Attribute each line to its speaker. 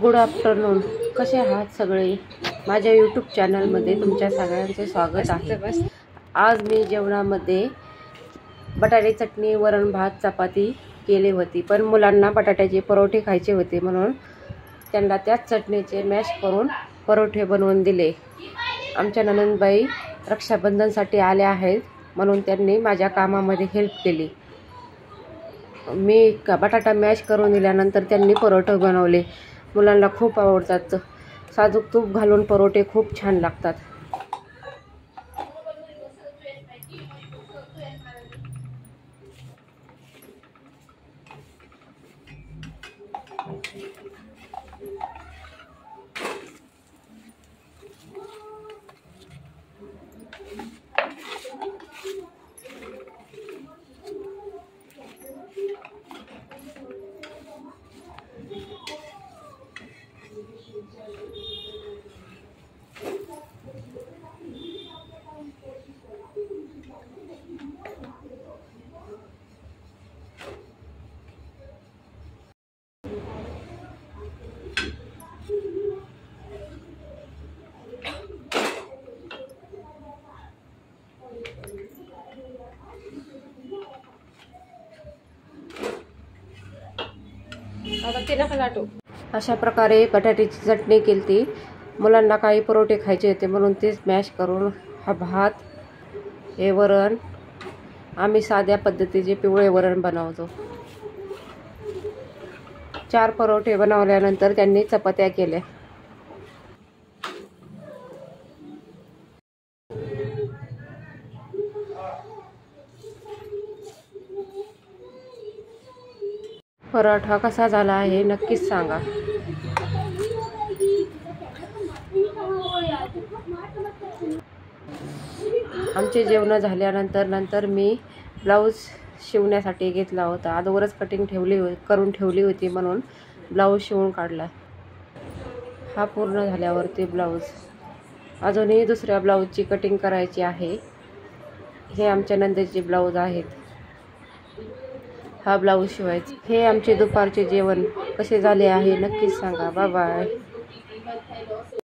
Speaker 1: Good afternoon. कसे आहात सगळे? माझ्या यूट्यूब चॅनलमध्ये तुमच्या सगळ्यांचे स्वागत आहे. आज मी जेवणामध्ये बटाटे चटणी, वरण भात, चपाती केली होती. पण मुलांना बटाट्याचे परोठे खायचे होते म्हणून त्यांना त्याच चटणीचे मॅश करून परोठे बनवून दिले. आमच्या ननंदबाई रक्षाबंधनसाठी आल्या आहेत म्हणून त्यांनी माझ्या कामामध्ये हेल्प केली. मी बटाटा मॅश करून दिल्यानंतर त्यांनी परोठे बनवले. मुलांना खूप आवडतात. साजूक तूप घालून परोठे खूप छान लागतात. अशा प्रकारे बटाट्याची चटणी केली. मुलांना काही परोठे खायचे होते म्हणून तेच मॅश करून हा भात, हे वरण, आम्ही साध्या पद्धतीचे पिवळे वरण बनवतो. 4 परोठे बनवल्यानंतर त्यांनी चपात्या केल्या. पराठा कसा झाला आहे नक्कीच सांगा. आमचे जेवण झाल्यानंतर मी ब्लाऊज शिवण्यासाठी घेतला होता. अगोदरच कटिंग करून ठेवली होती म्हणून ब्लाऊज शिवून काढला. हा पूर्ण झाल्यावरती ब्लाऊज अजूनही दुसऱ्या ब्लाऊजची कटिंग करायची आहे. हे आमच्या नंदेचे ब्लाऊज आहेत. हा ब्लाऊज शिवायचा. हे आमचे दुपारचे जेवण कसे झाले आहे नक्कीच सांगा. Bye bye.